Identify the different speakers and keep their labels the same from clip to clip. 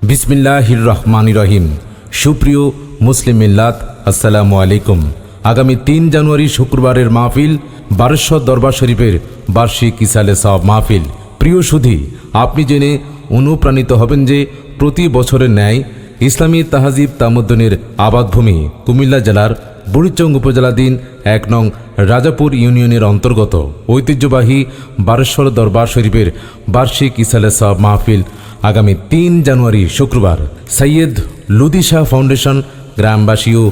Speaker 1: বিসমিল্লাহির রহমানির রহিম। সুপ্রিয় মুসলিম মিল্লাত, আসসালামু আলাইকুম। আগামী ৩ জানুয়ারি শুক্রবারের মাহফিল বারেশ্বর দরবার শরীফের বার্ষিক ইসালে সাওয়াব মাহফিল। প্রিয় সুধী, আপনি জেনে অনুপ্রাণিত হবেন যে প্রতি বছরের ন্যায় ইসলামী তাহাজিব তামুদ্দুনের আবাদভূমি কুমিল্লা জেলার বুড়িচং উপজেলাধীন ১ নং রাজাপুর ইউনিয়নের অন্তর্গত ঐতিহ্যবাহী বারেশ্বর দরবার শরীফের বার্ষিক ইসালে সাওয়াব মাহফিল আগামী ৩ জানুয়ারি শুক্রবার সৈয়দ লুদি শাহ ফাউন্ডেশন গ্রামবাসী ও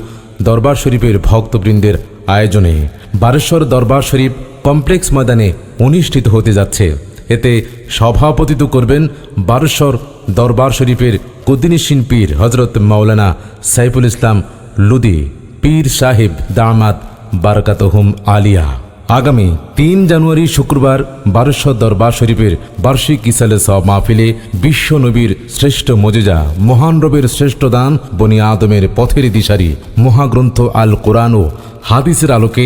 Speaker 1: দরবার শরীফের ভক্তবৃন্দের আয়োজনে বারেশ্বর দরবার শরীফ কমপ্লেক্স ময়দানে অনুষ্ঠিত হতে যাচ্ছে। এতে সভাপতিত্ব করবেন বারেশ্বর দরবার শরীফের কুদ্দিনিসিন পীর হজরত মাওলানা সাইফুল ইসলাম লুদি পীর সাহেব দামাত বারাকাতুহুম আলিয়া। আগামী ৩ জানুয়ারি শুক্রবার বারেশ্বর দরবার শরীফের বার্ষিক ইসালে সাওয়াব মাহফিলে বিশ্ব নবীর শ্রেষ্ঠ মজেজা, মহান রবের শ্রেষ্ঠ দান, বনি আদমের পথের দিশারি মহাগ্রন্থ আল কোরআন ও হাদিসের আলোকে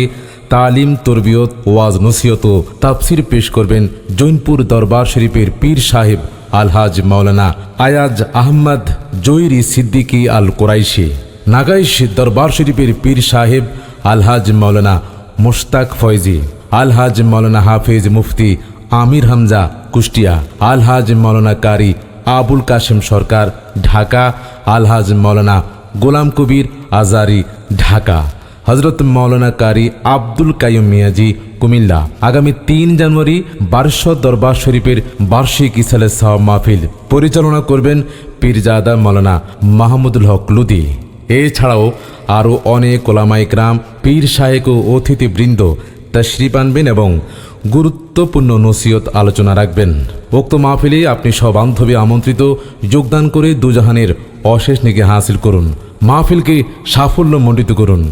Speaker 1: তালিম, তরবিয়ত, ওয়াজ, নসিহত ও তাফসির পেশ করবেন জৈনপুর দরবার শরীফের পীর সাহেব আলহাজ মাওলানা আয়াজ আহমদ জৈরি সিদ্দিকী আল কোরাইশি। নাগাইশ দরবার শরীফের পীর সাহেব আলহাজ মাওলানা মুশতাক ফয়জি, আলহাজ মাওলানা হাফেজ মুফতি আমির হামজা কুষ্টিয়া, আলহাজ মাওলানা কারি আবুল কাশেম সরকার ঢাকা, আলহাজ মাওলানা গোলাম কবির আজারি ঢাকা, হজরত মাওলানা কারি আব্দুল কাইয়ুম মিয়াজি কুমিল্লা। আগামী ৩ জানুয়ারি বারেশ্বর দরবার শরীফের বার্ষিক ইসালে সাওয়াব মাহফিল পরিচালনা করবেন পীরজাদা মাওলানা মাহমুদুল হক লুদি। এছাড়াও আরও অনেক ওলামা ইকরাম, পীর শায়েখ ও অতিথিবৃন্দ তশরিফ আনবেন এবং গুরুত্বপূর্ণ নসিহত আলোচনা রাখবেন। উক্ত মাহফিলে আপনি সব বান্ধবী আমন্ত্রিত যোগদান করে দুজাহানের অশেষ নেকি হাসিল করুন, মাহফিলকে সাফল্যমণ্ডিত করুন।